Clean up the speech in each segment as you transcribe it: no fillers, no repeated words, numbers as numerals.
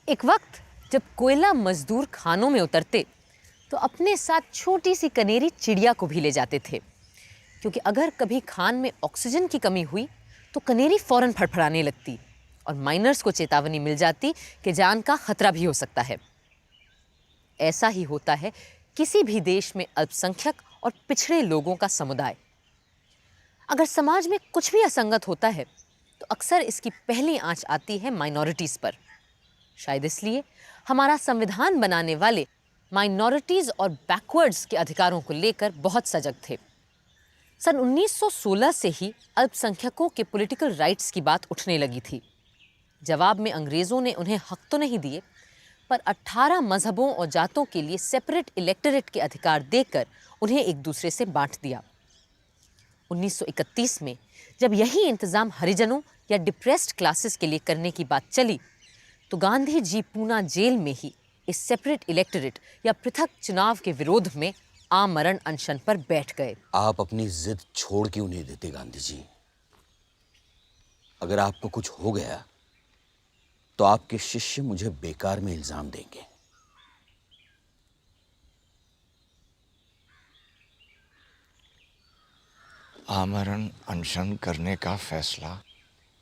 एक वक्त जब कोयला मजदूर खानों में उतरते तो अपने साथ छोटी सी कनेरी चिड़िया को भी ले जाते थे, क्योंकि अगर कभी खान में ऑक्सीजन की कमी हुई तो कनेरी फौरन फड़फड़ाने लगती और माइनर्स को चेतावनी मिल जाती कि जान का खतरा भी हो सकता है। ऐसा ही होता है किसी भी देश में अल्पसंख्यक और पिछड़े लोगों का समुदाय। अगर समाज में कुछ भी असंगत होता है तो अक्सर इसकी पहली आंच आती है माइनॉरिटीज पर। शायद इसलिए हमारा संविधान बनाने वाले माइनॉरिटीज और बैकवर्ड्स के अधिकारों को लेकर बहुत सजग थे। सन 1916 से ही अल्पसंख्यकों के पॉलिटिकल राइट्स की बात उठने लगी थी। जवाब में अंग्रेजों ने उन्हें हक तो नहीं दिए, पर 18 मजहबों और जातों के लिए सेपरेट इलेक्टोरेट के अधिकार देकर उन्हें एक दूसरे से बांट दिया। 1931 में जब यही इंतजाम हरिजनों या डिप्रेस्ड क्लासेस के लिए करने की बात चली तो गांधी जी पूना जेल में ही इस सेपरेट इलेक्टोरेट या पृथक चुनाव के विरोध में आमरण अनशन पर बैठ गए। आप अपनी जिद छोड़ क्यों नहीं देते गांधी जी? अगर आपको कुछ हो गया तो आपके शिष्य मुझे बेकार में इल्जाम देंगे। आमरण अनशन करने का फैसला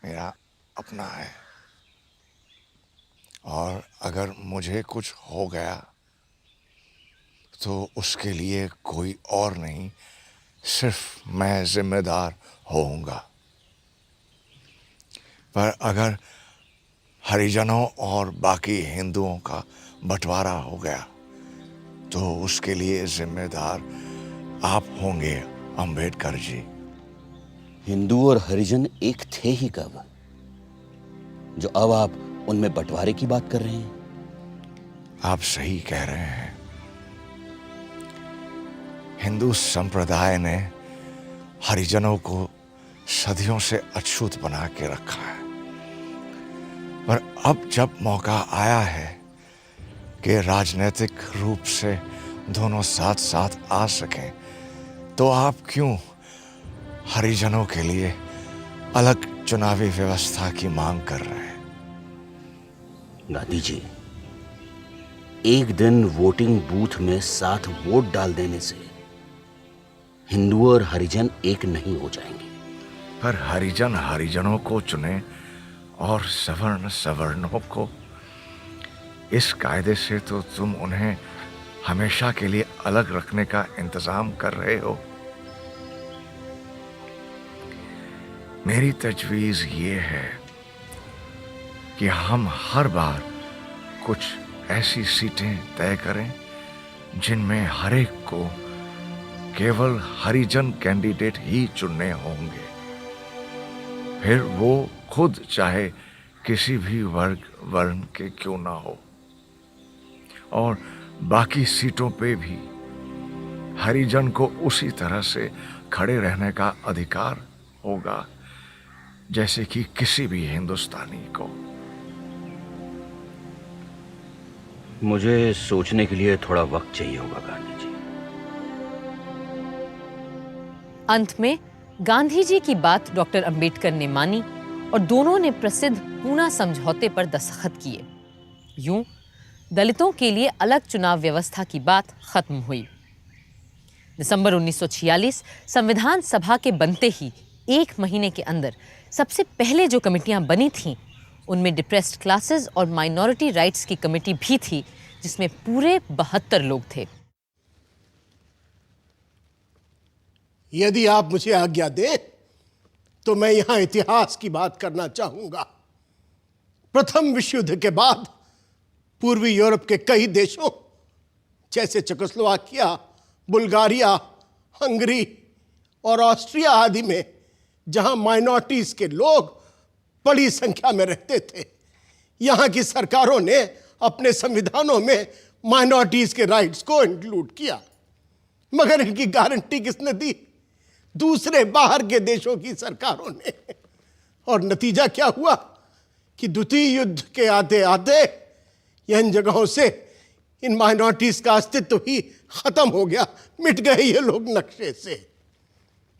मेरा अपना है, और अगर मुझे कुछ हो गया तो उसके लिए कोई और नहीं, सिर्फ मैं जिम्मेदार होऊंगा। पर अगर हरिजनों और बाकी हिंदुओं का बंटवारा हो गया तो उसके लिए जिम्मेदार आप होंगे अंबेडकर जी। हिंदू और हरिजन एक थे ही कब, जो अब आप उनमें बंटवारे की बात कर रहे हैं? आप सही कह रहे हैं। हिंदू संप्रदाय ने हरिजनों को सदियों से अछूत बना के रखा है, पर अब जब मौका आया है कि राजनीतिक रूप से दोनों साथ साथ आ सकें, तो आप क्यों हरिजनों के लिए अलग चुनावी व्यवस्था की मांग कर रहे हैं? गांधी जी, एक दिन वोटिंग बूथ में 7 वोट डाल देने से हिंदू और हरिजन एक नहीं हो जाएंगे। पर हरिजन हरिजनों को चुने और सवर्ण सवर्णों को। इस कायदे से तो तुम उन्हें हमेशा के लिए अलग रखने का इंतजाम कर रहे हो। मेरी तजवीज ये है कि हम हर बार कुछ ऐसी सीटें तय करें जिनमें हर एक को केवल हरिजन कैंडिडेट ही चुनने होंगे, फिर वो खुद चाहे किसी भी वर्ग वर्ण के क्यों ना हो। और बाकी सीटों पे भी हरिजन को उसी तरह से खड़े रहने का अधिकार होगा जैसे कि किसी भी हिंदुस्तानी को। मुझे सोचने के लिए थोड़ा वक्त चाहिए होगा गांधी जी। अंत में गांधी जी की बात डॉक्टर अंबेडकर ने मानी और दोनों ने प्रसिद्ध पूना समझौते पर दस्तखत किए। यूं दलितों के लिए अलग चुनाव व्यवस्था की बात खत्म हुई। दिसंबर 1946 संविधान सभा के बनते ही 1 महीने के अंदर सबसे पहले जो कमेटियां बनी थीं उनमें डिप्रेस्ड क्लासेस और माइनॉरिटी राइट्स की कमेटी भी थी, जिसमें पूरे 72 लोग थे। यदि आप मुझे आज्ञा दें तो मैं यहां इतिहास की बात करना चाहूंगा। प्रथम विश्व युद्ध के बाद पूर्वी यूरोप के कई देशों जैसे चेकोस्लोवाकिया, बुल्गारिया, हंगरी और ऑस्ट्रिया आदि में जहां माइनॉरिटीज के लोग बड़ी संख्या में रहते थे, यहां की सरकारों ने अपने संविधानों में माइनॉरिटीज के राइट्स को इंक्लूड किया। मगर इनकी गारंटी किसने दी? दूसरे बाहर के देशों की सरकारों ने। और नतीजा क्या हुआ कि द्वितीय युद्ध के आते आते इन जगहों से इन माइनॉरिटीज का अस्तित्व ही खत्म हो गया, मिट गए ये लोग नक्शे से।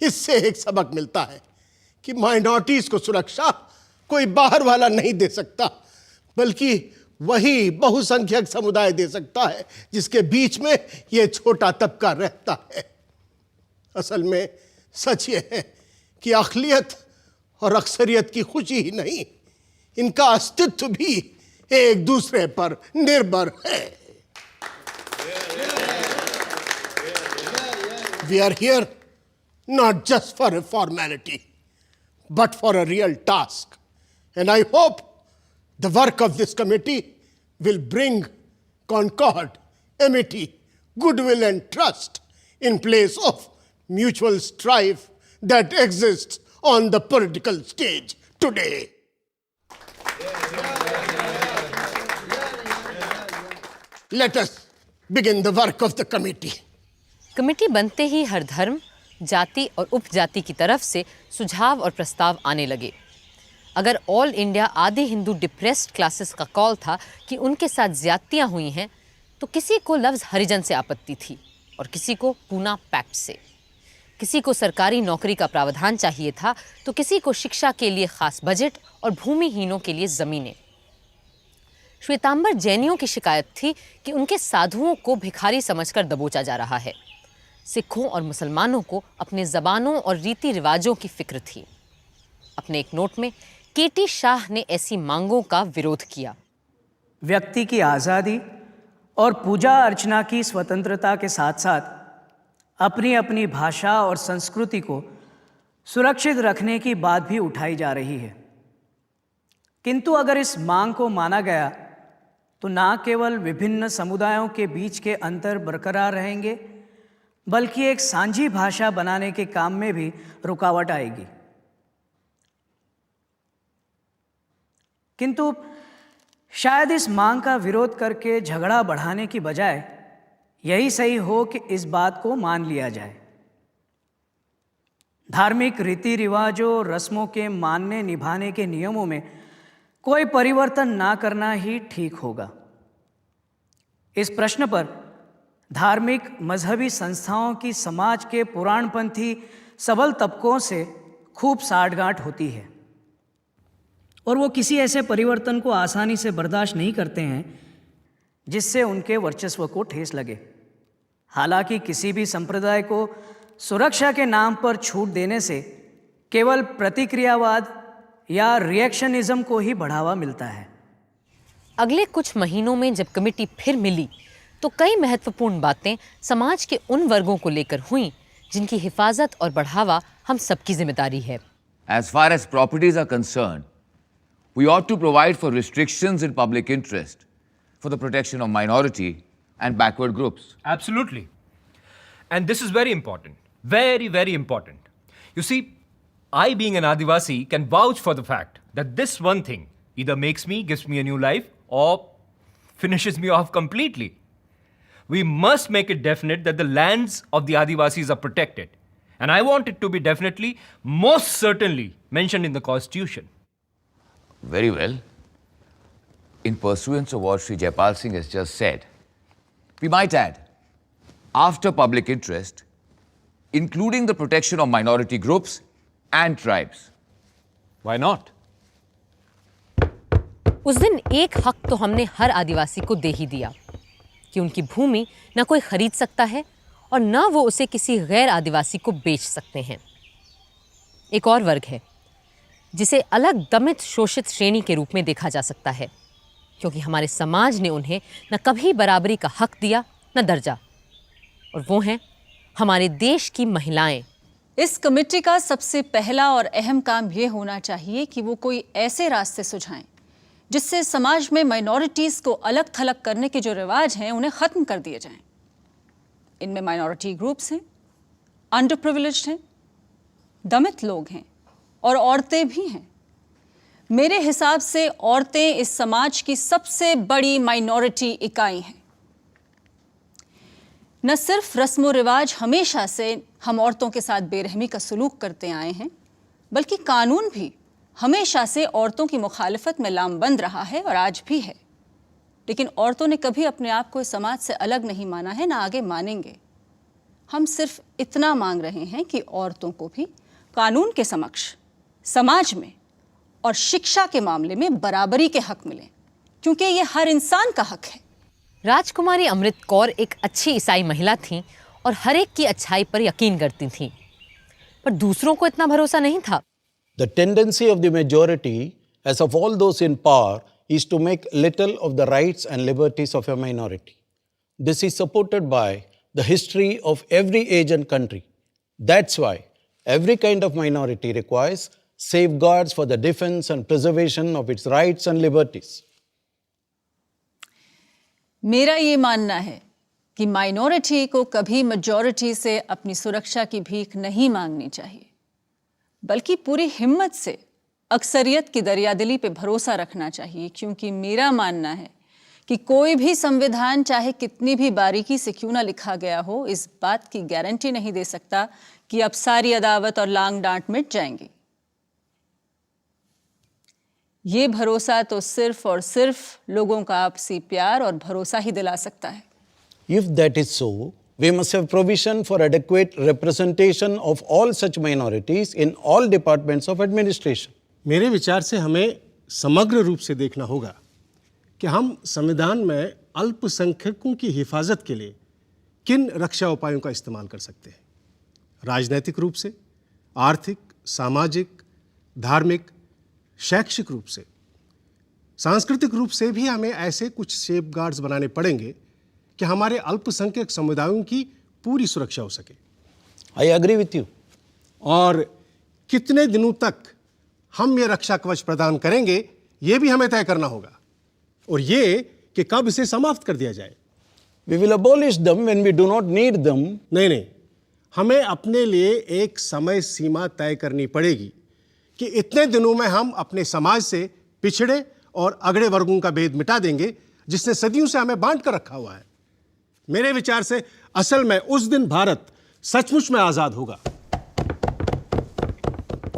इससे एक सबक मिलता है कि माइनॉरिटीज को सुरक्षा कोई बाहर वाला नहीं दे सकता, बल्कि वही बहुसंख्यक समुदाय दे सकता है जिसके बीच में यह छोटा तबका रहता है। असल में सच ये है कि अक़लियत और अक्सरियत की खुशी ही नहीं, इनका अस्तित्व भी एक दूसरे पर निर्भर है। We are here not just for a formality, but for a real task. And I hope the work of this committee will bring concord, amity, goodwill, and trust in place of mutual strife that exists on the political stage today. Let us begin the work of the committee. Committee बनते ही हर धर्म, जाति और उपजाति की तरफ से सुझाव और प्रस्ताव आने लगे। अगर ऑल इंडिया आधे हिंदू डिप्रेस्ड क्लासेस का कॉल था कि उनके साथ ज्यादतियां हुई हैं, तो किसी को लफ्ज़ हरिजन से आपत्ति थी और किसी को पूना पैक्ट से। किसी को सरकारी नौकरी का प्रावधान चाहिए था तो किसी को शिक्षा के लिए खास बजट और भूमिहीनों के लिए ज़मीनें। श्वेतांबर जैनियों की शिकायत थी कि उनके साधुओं को भिखारी समझकर दबोचा जा रहा है। सिखों और मुसलमानों को अपने ज़बानों और रीति रिवाजों की फिक्र थी। अपने एक नोट में केटी शाह ने ऐसी मांगों का विरोध किया। व्यक्ति की आज़ादी और पूजा अर्चना की स्वतंत्रता के साथ साथ अपनी अपनी भाषा और संस्कृति को सुरक्षित रखने की बात भी उठाई जा रही है। किंतु अगर इस मांग को माना गया तो ना केवल विभिन्न समुदायों के बीच के अंतर बरकरार रहेंगे, बल्कि एक सांझी भाषा बनाने के काम में भी रुकावट आएगी। किंतु शायद इस मांग का विरोध करके झगड़ा बढ़ाने की बजाय यही सही हो कि इस बात को मान लिया जाए। धार्मिक रीति रिवाजों, रस्मों के मानने निभाने के नियमों में कोई परिवर्तन ना करना ही ठीक होगा। इस प्रश्न पर धार्मिक मजहबी संस्थाओं की समाज के पुराणपंथी सबल तबकों से खूब साठगांठ होती है और वो किसी ऐसे परिवर्तन को आसानी से बर्दाश्त नहीं करते हैं जिससे उनके वर्चस्व को ठेस लगे। हालांकि किसी भी संप्रदाय को सुरक्षा के नाम पर छूट देने से केवल प्रतिक्रियावाद या रिएक्शनिज्म को ही बढ़ावा मिलता है। अगले कुछ महीनों में जब कमेटी फिर मिली तो कई महत्वपूर्ण बातें समाज के उन वर्गों को लेकर हुईं जिनकी हिफाजत और बढ़ावा हम सबकी जिम्मेदारी है। As far as properties are concerned, we ought to provide for restrictions in public interest for the protection of minority and backward groups. Absolutely. And this is very important. Very, very important. You see, I being an Adivasi can vouch for the fact that this one thing either makes me, gives me a new life or finishes me off completely. We must make it definite that the lands of the Adivasis are protected. And I want it to be definitely, most certainly mentioned in the Constitution. Very well. In pursuance of what Sri Jaipal Singh has just said, we might add, after public interest, including the protection of minority groups and tribes. Why not? उस दिन एक हक तो हमने हर आदिवासी को दे ही दिया कि उनकी भूमि न कोई खरीद सकता है और न वो उसे किसी गैर आदिवासी को बेच सकते हैं। एक और वर्ग है जिसे अलग दमित शोषित श्रेणी के रूप में देखा जा सकता है, क्योंकि हमारे समाज ने उन्हें न कभी बराबरी का हक दिया न दर्जा, और वो हैं हमारे देश की महिलाएं। इस कमेटी का सबसे पहला और अहम काम ये होना चाहिए कि वो कोई ऐसे रास्ते सुझाएं जिससे समाज में माइनॉरिटीज़ को अलग थलग करने के जो रिवाज हैं उन्हें ख़त्म कर दिए जाएं। इनमें माइनॉरिटी ग्रुप्स हैं, अंडर प्रिविलेज्ड हैं, दमित लोग हैं और औरतें भी हैं। मेरे हिसाब से औरतें इस समाज की सबसे बड़ी माइनॉरिटी इकाई हैं। न सिर्फ रस्म रिवाज हमेशा से हम औरतों के साथ बेरहमी का सलूक करते आए हैं, बल्कि कानून भी हमेशा से औरतों की मुखालफत में लामबंद रहा है और आज भी है। लेकिन औरतों ने कभी अपने आप को इस समाज से अलग नहीं माना है, ना आगे मानेंगे। हम सिर्फ इतना मांग रहे हैं कि औरतों को भी कानून के समक्ष, समाज में और शिक्षा के मामले में बराबरी के हक मिलें, क्योंकि ये हर इंसान का हक है। राजकुमारी अमृत कौर एक अच्छी ईसाई महिला थीं और हर एक की अच्छाई पर यकीन करती थीं, पर दूसरों को इतना भरोसा नहीं था। The tendency of the majority, as of all those in power, is to make little of the rights and liberties of a minority. This is supported by the history of every age and country. That's why every kind of minority requires safeguards for the defense and preservation of its rights and liberties. मेरा ये मानना है कि minority को कभी majority से अपनी सुरक्षा की भीख नहीं मांगनी चाहिए, बल्कि पूरी हिम्मत से अक्सरियत की दरियादिली पे भरोसा रखना चाहिए, क्योंकि मेरा मानना है कि कोई भी संविधान चाहे कितनी भी बारीकी से क्यों ना लिखा गया हो, इस बात की गारंटी नहीं दे सकता कि अब सारी अदावत और लांग डांट मिट जाएंगी। ये भरोसा तो सिर्फ और सिर्फ लोगों का आपसी प्यार और भरोसा ही दिला सकता है। If that is so, we must have provision for adequate representation of all such minorities in all departments of administration. मेरे विचार से हमें समग्र रूप से देखना होगा कि हम संविधान में अल्पसंख्यकों की हिफाजत के लिए किन रक्षा उपायों का इस्तेमाल कर सकते हैं। राजनैतिक रूप से, आर्थिक, सामाजिक, धार्मिक, शैक्षिक रूप से, सांस्कृतिक रूप से भी हमें ऐसे कुछ सेफगार्ड्स बनाने पड़ेंगे कि हमारे अल्पसंख्यक समुदायों की पूरी सुरक्षा हो सके। I agree with you. और कितने दिनों तक हम ये रक्षा कवच प्रदान करेंगे, ये भी हमें तय करना होगा, और ये कि कब इसे समाप्त कर दिया जाए। We will abolish them when we do not need them. नहीं, हमें अपने लिए एक समय सीमा तय करनी पड़ेगी कि इतने दिनों में हम अपने समाज से पिछड़े और अगड़े वर्गों का भेद मिटा देंगे जिसने सदियों से हमें बांध कर रखा हुआ है। मेरे विचार से असल में उस दिन भारत सचमुच में आजाद होगा।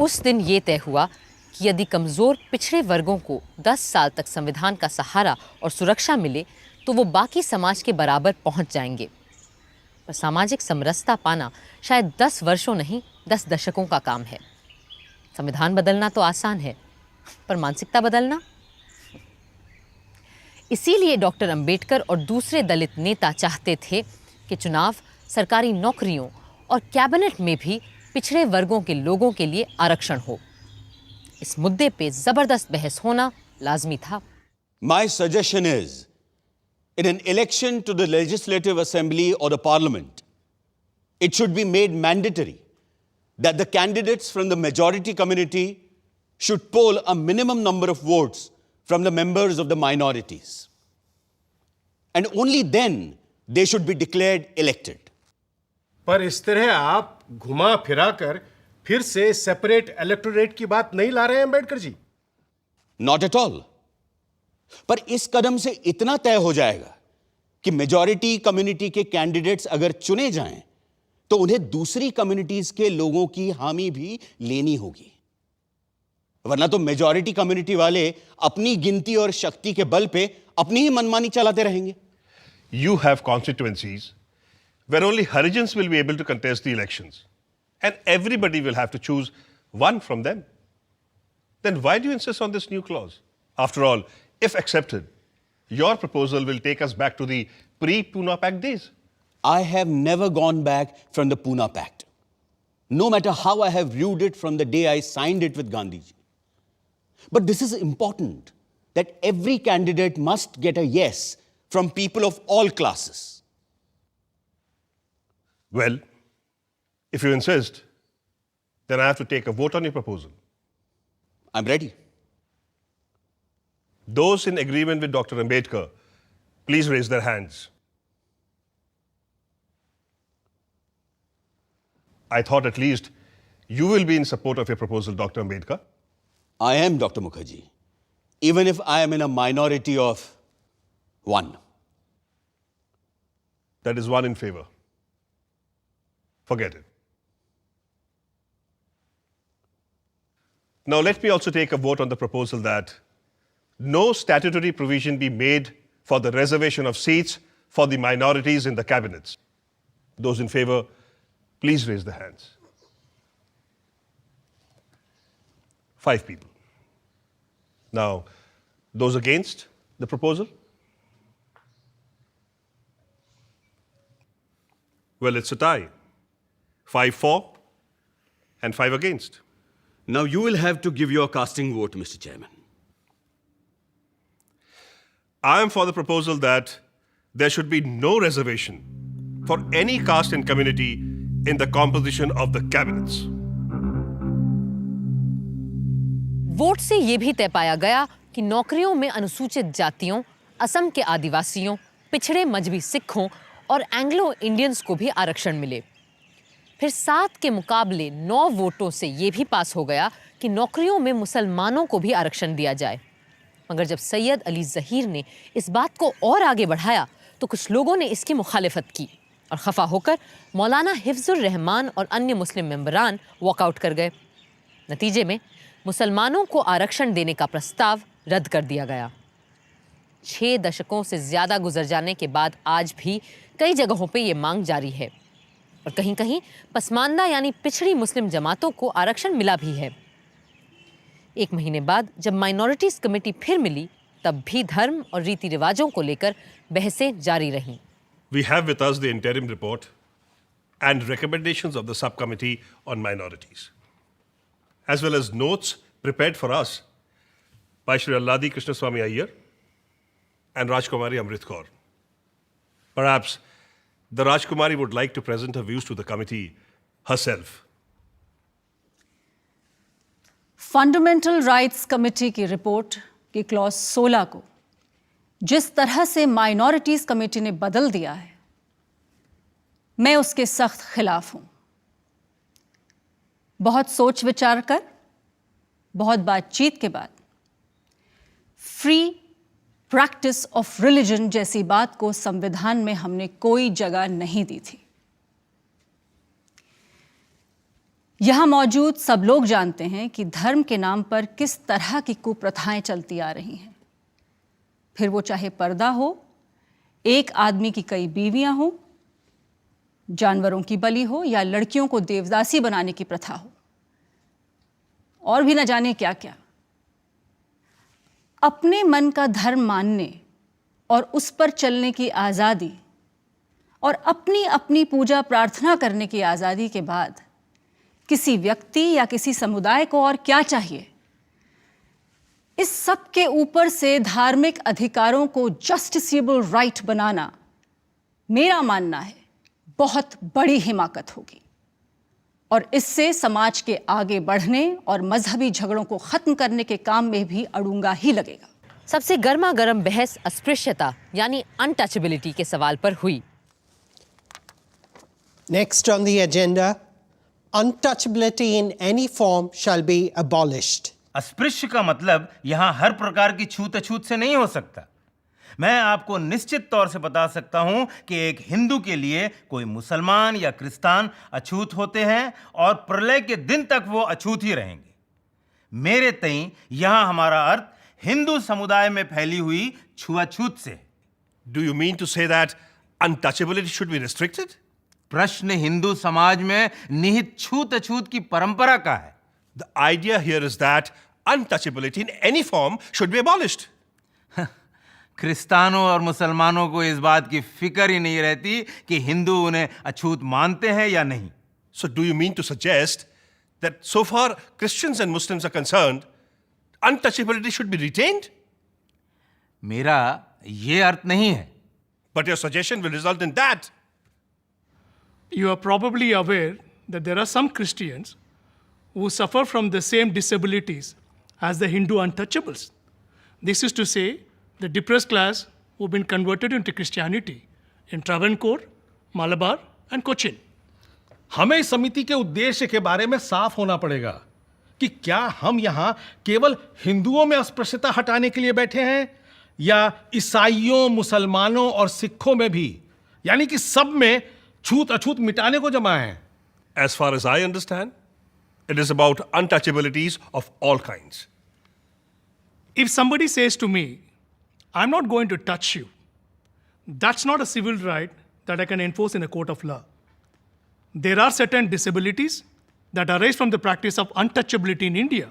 उस दिन ये तय हुआ कि यदि कमजोर पिछड़े वर्गों को 10 साल तक संविधान का सहारा और सुरक्षा मिले तो वो बाकी समाज के बराबर पहुंच जाएंगे। पर सामाजिक समरसता पाना शायद 10 वर्षों नहीं 10 दशकों का काम है। संविधान बदलना तो आसान है, पर मानसिकता बदलना। इसीलिए डॉक्टर अंबेडकर और दूसरे दलित नेता चाहते थे कि चुनाव, सरकारी नौकरियों और कैबिनेट में भी पिछड़े वर्गों के लोगों के लिए आरक्षण हो। इस मुद्दे पे जबरदस्त बहस होना लाजमी था। My suggestion is, in an election to the Legislative Assembly or the Parliament, it should be made mandatory that the candidates from the majority community should poll a minimum number of votes from the members of the minorities. And only then they should be declared elected. पर इस तरह आप घुमा फिरा कर फिर से separate electorate की बात नहीं ला रहे हैं Ambedkar ji. Not at all. पर इस कदम से इतना तय हो जाएगा कि मेजॉरिटी कम्युनिटी के कैंडिडेट्स अगर चुने जाएं तो उन्हें दूसरी कम्युनिटीज के लोगों की हामी भी लेनी होगी, वरना तो मेजॉरिटी कम्युनिटी वाले अपनी गिनती और शक्ति के बल पे अपनी ही मनमानी चलाते रहेंगे। You have constituencies where only Harijans will be able to contest the elections, and everybody will have to choose one from them. Then why do you insist on this new clause? After all, if accepted, your proposal will take us back to the pre-Pune Pact days. I have never gone back from the Pune Pact, no matter how I have viewed it from the day I signed it with Gandhiji. But this is important, that every candidate must get a yes from people of all classes. Well, if you insist, then I have to take a vote on your proposal. I'm ready. Those in agreement with Dr. Ambedkar, please raise their hands. I thought at least you will be in support of your proposal, Dr. Ambedkar. I am, Dr. Mukherjee, even if I am in a minority of one. That is one in favor. Forget it. Now let me also take a vote on the proposal that no statutory provision be made for the reservation of seats for the minorities in the cabinets. Those in favor, please raise the hands. 5 people. Now, those against? the proposal? Well, it's a tie. 5 for and 5 against. Now you will have to give your casting vote, Mr. Chairman. I am for the proposal that there should be no reservation for any caste and community in the composition of the cabinets. Vote से ये भी तय पाया गया कि नौकरियों में अनुसूचित जातियों, असम के आदिवासियों, पिछड़े मजबी सिखों और एंग्लो इंडियंस को भी आरक्षण मिले। फिर 7 के मुकाबले 9 वोटों से ये भी पास हो गया कि नौकरियों में मुसलमानों को भी आरक्षण दिया जाए। मगर जब सैयद अली ज़हीर ने इस बात को और आगे बढ़ाया तो कुछ लोगों ने इसकी मुखालिफत की और खफा होकर मौलाना हिफ्जुर रहमान और अन्य मुस्लिम मेंबरान वॉकआउट कर गए। नतीजे में मुसलमानों को आरक्षण देने का प्रस्ताव रद्द कर दिया गया। 6 दशकों से ज़्यादा गुजर जाने के बाद आज भी कई जगहों पे ये मांग जारी है और कहीं-कहीं पसमानदा यानी पिछड़ी मुस्लिम जमातों को आरक्षण मिला भी है। 1 महीने बाद जब माइनॉरिटीज़ कमेटी फिर मिली तब भी धर्म और रीति रिवाजों को लेकर बहसें जारी रहीं। We have with us the interim report and recommendations of the subcommittee on minorities, as well as notes prepared for us by Shri Alladi Krishnaswamy Iyer and Rajkumari Amrit Kaur. Perhaps the Rajkumari would like to present her views to the committee herself. Fundamental rights committee की report की clause 16 को जिस तरह से minorities committee ने बदल दिया है, मैं उसके सख्त खिलाफ हूं। बहुत सोच विचार कर, बहुत बातचीत के बाद फ्री प्रैक्टिस ऑफ रिलीजन जैसी बात को संविधान में हमने कोई जगह नहीं दी थी। यहां मौजूद सब लोग जानते हैं कि धर्म के नाम पर किस तरह की कुप्रथाएं चलती आ रही हैं। फिर वो चाहे पर्दा हो, एक आदमी की कई बीवियां हो, जानवरों की बलि हो या लड़कियों को देवदासी बनाने की प्रथा हो और भी न जाने क्या क्या। अपने मन का धर्म मानने और उस पर चलने की आज़ादी और अपनी अपनी पूजा प्रार्थना करने की आज़ादी के बाद किसी व्यक्ति या किसी समुदाय को और क्या चाहिए? इस सब के ऊपर से धार्मिक अधिकारों को जस्टिसेबल राइट बनाना, मेरा मानना है, बहुत बड़ी हिमाकत होगी और इससे समाज के आगे बढ़ने और मजहबी झगड़ों को खत्म करने के काम में भी अड़ूंगा ही लगेगा। सबसे गर्मा गर्म बहस अस्पृश्यता यानी अनटचेबिलिटी के सवाल पर हुई। Next on the agenda, untouchability in any form shall be abolished. अस्पृश्य का मतलब यहां हर प्रकार की छूत अछूत से नहीं हो सकता। मैं आपको निश्चित तौर से बता सकता हूं कि एक हिंदू के लिए कोई मुसलमान या क्रिस्तान अछूत होते हैं और प्रलय के दिन तक वो अछूत ही रहेंगे। मेरे तई यहां हमारा अर्थ हिंदू समुदाय में फैली हुई छुआछूत से। Do you mean to say that untouchability should be restricted? प्रश्न हिंदू समाज में निहित छूत अछूत की परंपरा का है। The idea here is that untouchability in any form should be abolished. क्रिस्तानों और मुसलमानों को इस बात की फिक्र ही नहीं रहती कि हिंदू उन्हें अछूत मानते हैं या नहीं। So do you mean to suggest that so far Christians and Muslims are concerned, untouchability should be retained? मेरा ये अर्थ नहीं है। But your suggestion will result in that. You are probably aware that there are some Christians who suffer from the same disabilities as the Hindu untouchables. This is to say, the depressed class who have been converted into Christianity in Travancore, Malabar and Cochin. हमें इस समिति के उद्देश्य के बारे में साफ होना पड़ेगा कि क्या हम यहाँ केवल हिंदुओं में अस्पृश्यता हटाने के लिए बैठे हैं या ईसाइयों, मुसलमानों और सिखों में भी, यानी कि सब में छूत अछूत मिटाने को जमा है। As far as I understand, it is about untouchabilities of all kinds. If somebody says to me, I'm not going to touch you, that's not a civil right that I can enforce in a court of law. There are certain disabilities that arise from the practice of untouchability in India.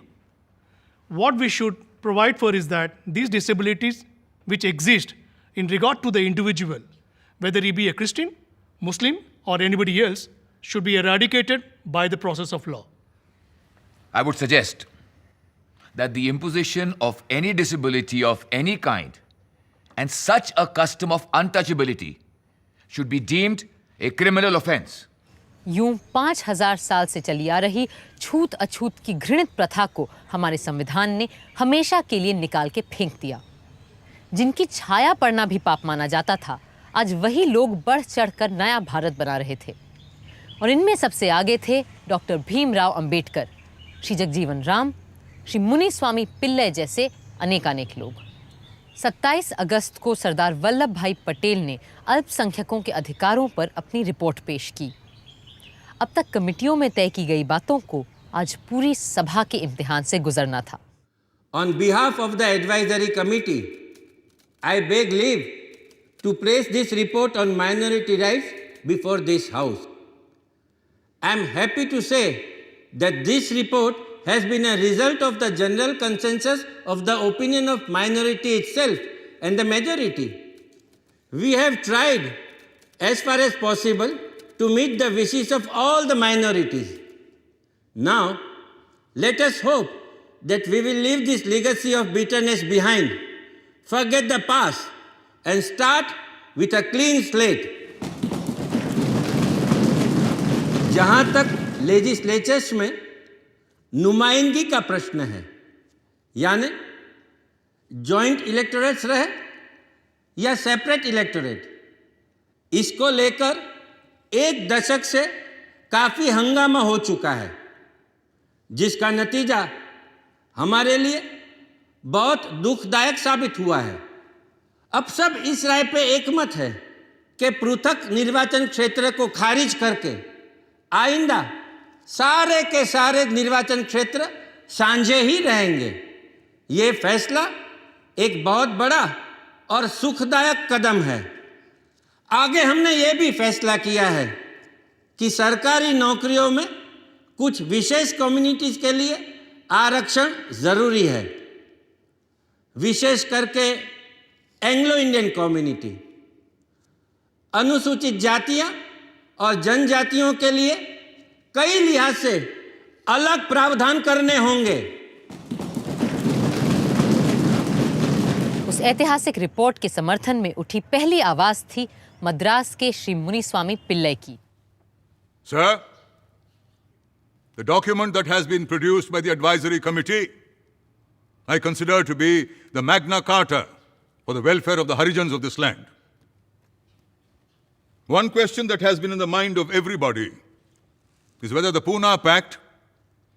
What we should provide for is that these disabilities which exist in regard to the individual, whether he be a Christian, Muslim, or anybody else, should be eradicated by the process of law. I would suggest that the imposition of any disability of any kind and such a custom of untouchability should be deemed a criminal offense. यूं 5000 साल से चली आ रही छूत अछूत की घृणित प्रथा को हमारे संविधान ने हमेशा के लिए निकाल के फेंक दिया। जिनकी छाया पड़ना भी पाप माना जाता था, आज वही लोग बढ़ चढ़कर नया भारत बना रहे थे। और इनमें सबसे आगे थे डॉक्टर भीमराव अंबेडकर, श्री जगजीवन राम, श्री मुनिस्वामी पिल्लई जैसे अनेकानेक लोग। 27 अगस्त को सरदार वल्लभ भाई पटेल ने अल्पसंख्यकों के अधिकारों पर अपनी रिपोर्ट पेश की। अब तक कमिटियों में तय की गई बातों को आज पूरी सभा के इम्तिहान से गुजरना था। On behalf of the advisory committee, I beg leave to place this report on minority rights before this House. I am happy to say that this report has been a result of the general consensus of the opinion of minority itself and the majority. We have tried as far as possible to meet the wishes of all the minorities. Now, let us hope that we will leave this legacy of bitterness behind, forget the past, and start with a clean slate. जहाँ तक legislatures में नुमाइंदगी का प्रश्न है, यानी joint electorates रहे या सेपरेट इलेक्टोरेट, इसको लेकर एक दशक से काफ़ी हंगामा हो चुका है, जिसका नतीजा हमारे लिए बहुत दुखदायक साबित हुआ है। अब सब इस राय पे एकमत है कि पृथक निर्वाचन क्षेत्र को खारिज करके आइंदा सारे के सारे निर्वाचन क्षेत्र साझे ही रहेंगे। ये फैसला एक बहुत बड़ा और सुखदायक कदम है। आगे हमने ये भी फैसला किया है कि सरकारी नौकरियों में कुछ विशेष कम्युनिटीज़ के लिए आरक्षण ज़रूरी है, विशेष करके एंग्लो इंडियन कम्युनिटी, अनुसूचित जातियां और जनजातियों के लिए कई लिहाज से अलग प्रावधान करने होंगे। उस ऐतिहासिक रिपोर्ट के समर्थन में उठी पहली आवाज थी मद्रास के श्री मुनिस्वामी पिल्लई की। Sir, the document that has been produced by the advisory committee, I consider to be the Magna Carta for the welfare of the Harijans of this land. One question that has been in the mind of everybody is whether the Pune Pact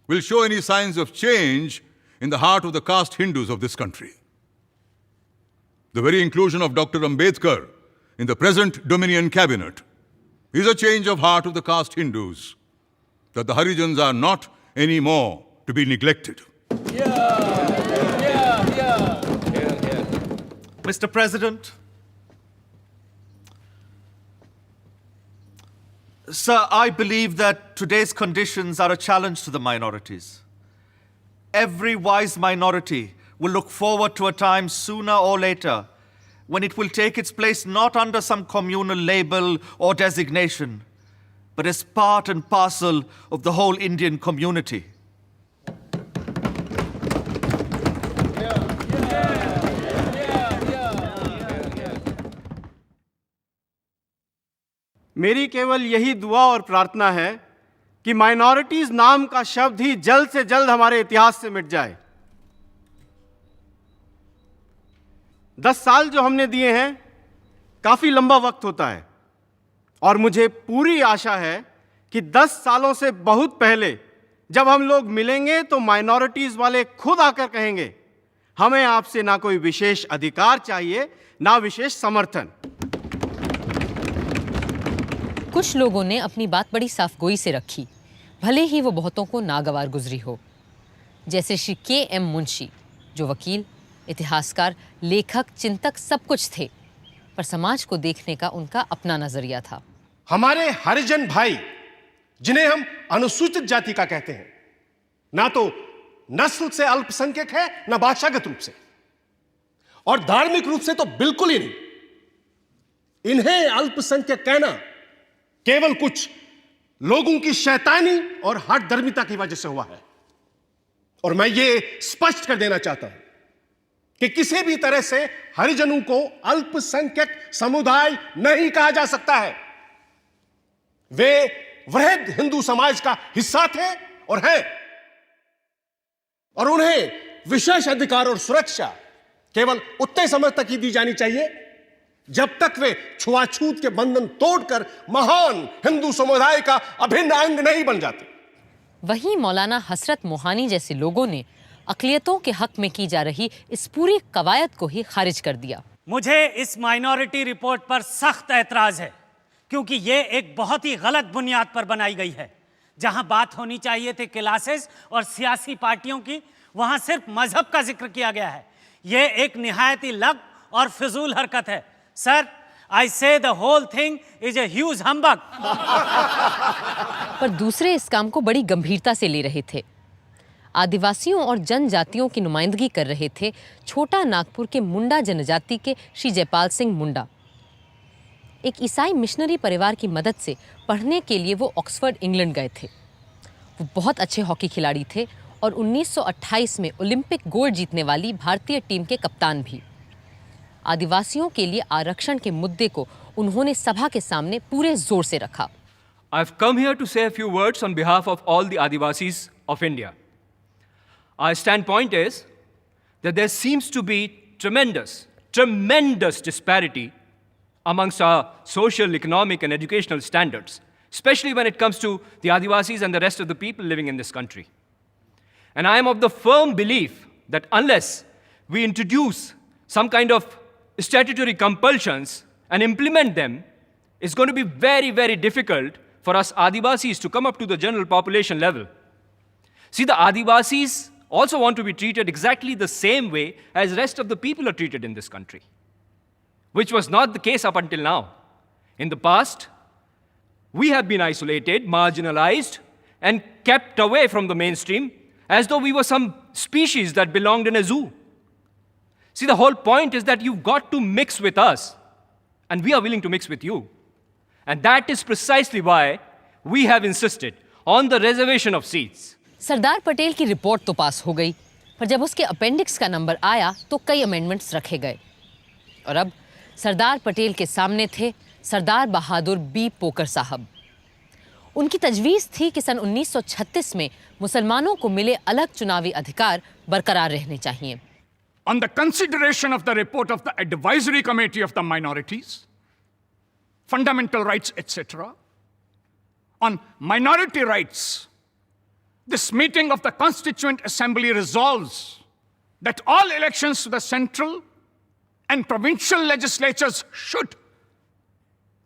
will show any signs of change in the heart of the caste Hindus of this country. The very inclusion of Dr. Ambedkar in the present Dominion cabinet is a change of heart of the caste Hindus, that the Harijans are not anymore to be neglected. Mr. President, sir, I believe that today's conditions are a challenge to the minorities. Every wise minority will look forward to a time sooner or later when it will take its place not under some communal label or designation, but as part and parcel of the whole Indian community. मेरी केवल यही दुआ और प्रार्थना है कि minorities नाम का शब्द ही जल्द से जल्द हमारे इतिहास से मिट जाए। 10 साल जो हमने दिए हैं, काफी लंबा वक्त होता है, और मुझे पूरी आशा है कि 10 सालों से बहुत पहले जब हम लोग मिलेंगे तो माइनॉरिटीज वाले खुद आकर कहेंगे, हमें आपसे ना कोई विशेष अधिकार चाहिए, ना विशेष समर्थन। कुछ लोगों ने अपनी बात बड़ी साफगोई से रखी, भले ही वो बहुतों को नागवार गुजरी हो, जैसे श्री के.एम. मुंशी, जो वकील, इतिहासकार, लेखक, चिंतक सब कुछ थे, पर समाज को देखने का उनका अपना नजरिया था। हमारे हरिजन भाई, जिन्हें हम अनुसूचित जाति का कहते हैं, ना तो नस्ल से अल्पसंख्यक है, ना भाषागत रूप से, और धार्मिक रूप से तो बिल्कुल ही नहीं। इन्हें अल्पसंख्यक कहना केवल कुछ लोगों की शैतानी और हठधर्मिता की वजह से हुआ है। और मैं ये स्पष्ट कर देना चाहता हूं कि किसी भी तरह से हरिजनों को अल्पसंख्यक समुदाय नहीं कहा जा सकता है। वे वृहद हिंदू समाज का हिस्सा थे और हैं, और उन्हें विशेष अधिकार और सुरक्षा केवल उतने समय तक ही दी जानी चाहिए जब तक वे छुआछूत के बंधन तोड़कर महान हिंदू समुदाय का अभिन्न अंग नहीं बन जाते। वहीं मौलाना हसरत मोहानी जैसे लोगों ने अक़लियतों के हक में की जा रही इस पूरी कवायद को ही खारिज कर दिया। मुझे इस माइनॉरिटी रिपोर्ट पर सख्त ऐतराज है, क्योंकि ये एक बहुत ही गलत बुनियाद पर बनाई गई है। जहां बात होनी चाहिए थी क्लासेस और सियासी पार्टियों की, वहां सिर्फ मजहब का जिक्र किया गया है। ये एक निहायत ही लग और फिजूल हरकत है। Sir, I say the whole thing is a huge humbug. पर दूसरे इस काम को बड़ी गंभीरता से ले रहे थे। आदिवासियों और जनजातियों की नुमाइंदगी कर रहे थे छोटा नागपुर के मुंडा जनजाति के श्री जयपाल सिंह मुंडा। एक ईसाई मिशनरी परिवार की मदद से पढ़ने के लिए वो ऑक्सफोर्ड इंग्लैंड गए थे। वो बहुत अच्छे हॉकी खिलाड़ी थे और 1928 में ओलंपिक गोल्ड जीतने वाली भारतीय टीम के कप्तान भी। आदिवासियों के लिए आरक्षण के मुद्दे को उन्होंने सभा के सामने पूरे जोर से रखा। I've come here to say a few words on behalf of all the Adivasis of India. Our standpoint is that there seems to be tremendous disparity amongst our social, economic, and educational standards, especially when it comes to the Adivasis and the rest of the people living in this country. And I am of the firm belief that unless we introduce some kind of statutory compulsions and implement them, it's going to be very, very difficult for us Adivasis to come up to the general population level. See, the Adivasis also want to be treated exactly the same way as rest of the people are treated in this country, which was not the case up until now. In the past, we have been isolated, marginalized, and kept away from the mainstream as though we were some species that belonged in a zoo. See, the whole point is that you've got to mix with us, and we are willing to mix with you. And that is precisely why we have insisted on the reservation of seats. Sardar Patel की report तो पास हो गई, पर जब उसके appendix का number आया तो कई अमेंडमेंट्स रखे गए। और अब सरदार पटेल के सामने थे सरदार बहादुर बी पोकर साहब। उनकी तजवीज़ थी कि सन 1936 में मुसलमानों को मिले अलग चुनावी अधिकार बरकरार रहने चाहिए। On the consideration of the report of the Advisory Committee of the Minorities, Fundamental Rights, etc., on minority rights, this meeting of the Constituent Assembly resolves that all elections to the central and provincial legislatures should,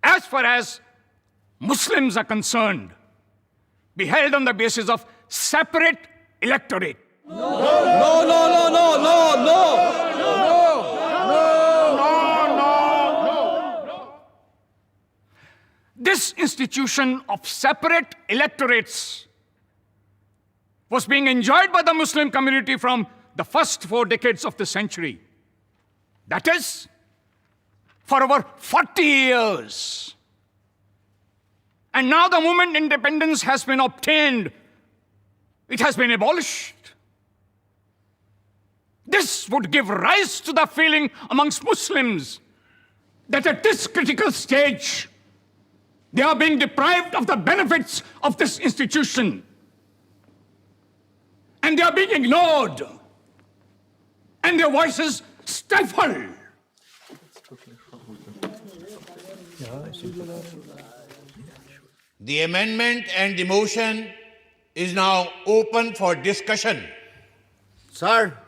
as far as Muslims are concerned, be held on the basis of separate electorate. This institution of separate electorates was being enjoyed by the Muslim community from the first 4 decades of the century. That is, for over 40 years. And now the moment independence has been obtained, it has been abolished. This would give rise to the feeling amongst Muslims that at this critical stage, they are being deprived of the benefits of this institution. And they are being ignored. And their voices stifled. The amendment and the motion is now open for discussion. Sir,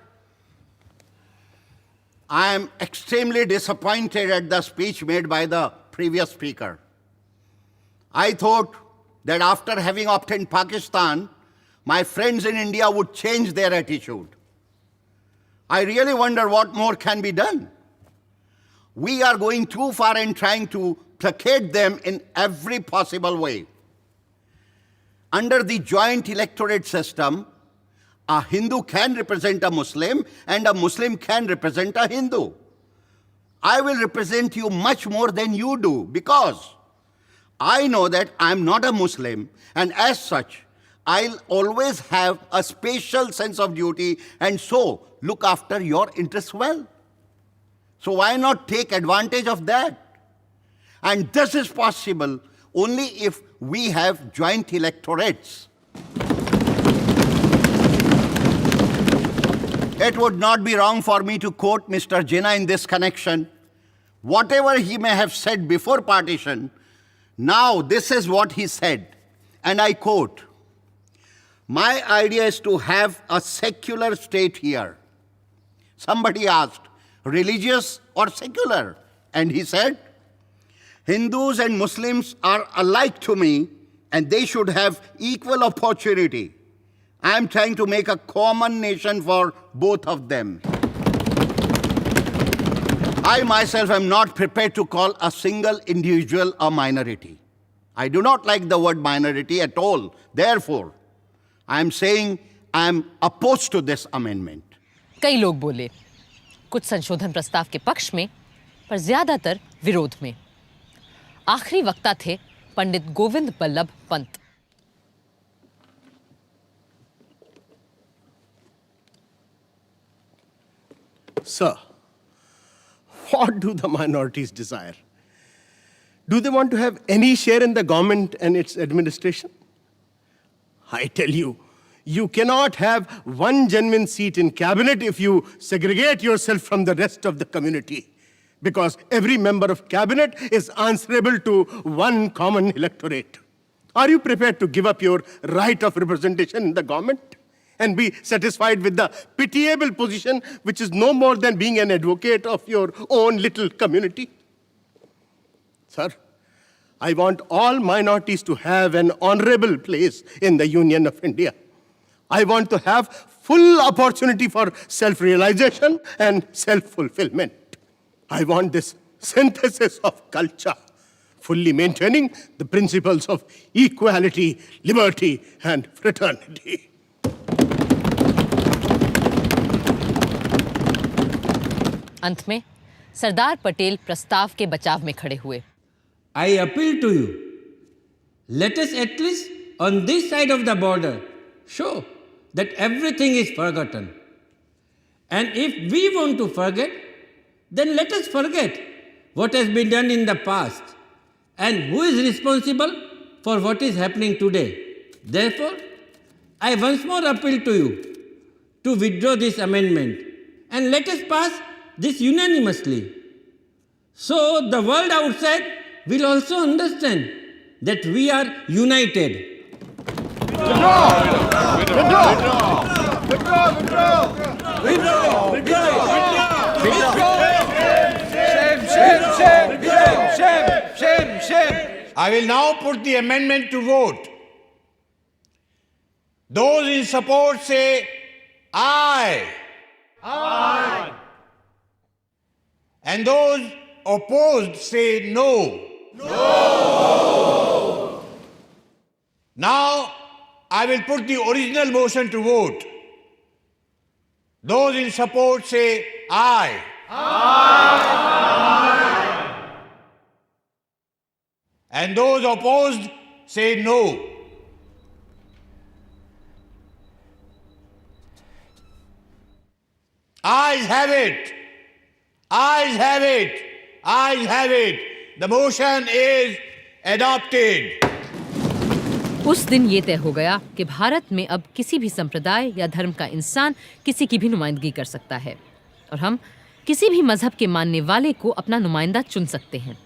I am extremely disappointed at the speech made by the previous speaker. I thought that after having obtained Pakistan, my friends in India would change their attitude. I really wonder what more can be done. We are going too far in trying to placate them in every possible way. Under the joint electorate system, a Hindu can represent a Muslim and a Muslim can represent a Hindu. I will represent you much more than you do because I know that I'm not a Muslim, and as such, I'll always have a special sense of duty and so look after your interests well. So why not take advantage of that? And this is possible only if we have joint electorates. It would not be wrong for me to quote Mr. Jinnah in this connection. Whatever he may have said before partition, now this is what he said, and I quote, "My idea is to have a secular state here." Somebody asked, religious or secular? And he said, "Hindus and Muslims are alike to me, and they should have equal opportunity. I am trying to make a common nation for both of them." I myself am not prepared to call a single individual a minority. I do not like the word minority at all. Therefore, I am saying I am opposed to this amendment. कई लोग बोले, कुछ संशोधन प्रस्ताव के पक्ष में, पर ज्यादातर विरोध में। आखिरी वक्ता थे Pandit Govind Ballabh Pant. Sir, what do the minorities desire? Do they want to have any share in the government and its administration? I tell you, you cannot have one genuine seat in cabinet if you segregate yourself from the rest of the community, because every member of cabinet is answerable to one common electorate. Are you prepared to give up your right of representation in the government and be satisfied with the pitiable position which is no more than being an advocate of your own little community? Sir, I want all minorities to have an honorable place in the Union of India. I want to have full opportunity for self-realization and self-fulfillment. I want this synthesis of culture, fully maintaining the principles of equality, liberty, and fraternity. अंत में सरदार पटेल प्रस्ताव के बचाव में खड़े हुए। I appeal to you, let us at least on this side of the border show that everything is forgotten. And if we want to forget, then let us forget what has been done in the past and who is responsible for what is happening today. Therefore, I once more appeal to you to withdraw this amendment and let us pass this unanimously. So the world outside will also understand that we are united. I will now put the amendment to vote. Those in support say aye. Aye. And those opposed say no. No. Now I will put the original motion to vote. Those in support say aye. Aye. And those opposed say no. Ayes have it. Ayes have it. Ayes have it. The motion is adopted. उस दिन ये तय हो गया कि भारत में अब किसी भी संप्रदाय या धर्म का इंसान किसी की भी नुमाइंदगी कर सकता है और हम किसी भी मजहब के मानने वाले को अपना नुमाइंदा चुन सकते हैं।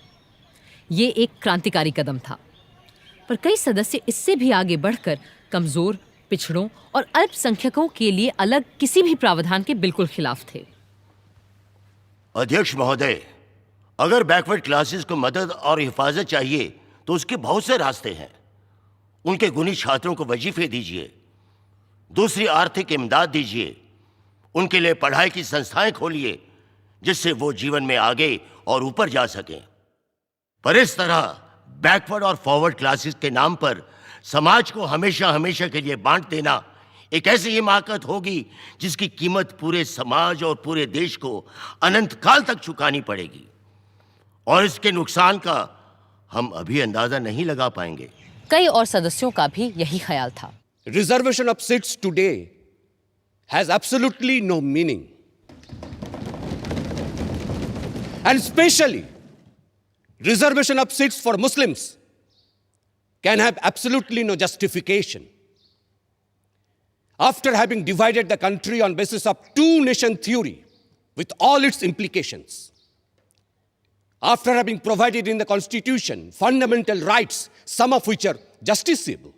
ये एक क्रांतिकारी कदम था, पर कई सदस्य इससे भी आगे बढ़कर कमजोर, पिछड़ों और अल्पसंख्यकों के लिए अलग किसी भी प्रावधान के बिल्कुल खिलाफ थे। अध्यक्ष महोदय, अगर बैकवर्ड क्लासेस को मदद और हिफाजत चाहिए तो उसके बहुत से रास्ते हैं। उनके गुणी छात्रों को वजीफे दीजिए, दूसरी आर्थिक इमदाद दीजिए, उनके लिए पढ़ाई की संस्थाएं खोलिए जिससे वो जीवन में आगे और ऊपर जा सकें। पर इस तरह बैकवर्ड और फॉरवर्ड क्लासेस के नाम पर समाज को हमेशा हमेशा के लिए बांट देना एक ऐसी हिमाकत होगी जिसकी कीमत पूरे समाज और पूरे देश को अनंत काल तक चुकानी पड़ेगी, और इसके नुकसान का हम अभी अंदाजा नहीं लगा पाएंगे। कई और सदस्यों का भी यही ख्याल था। Reservation of seats today has absolutely no meaning. And especially, reservation of seats for Muslims can have absolutely no justification. After having divided the country on basis of two-nation theory with all its implications, after having provided in the Constitution fundamental rights, some of which are justiciable,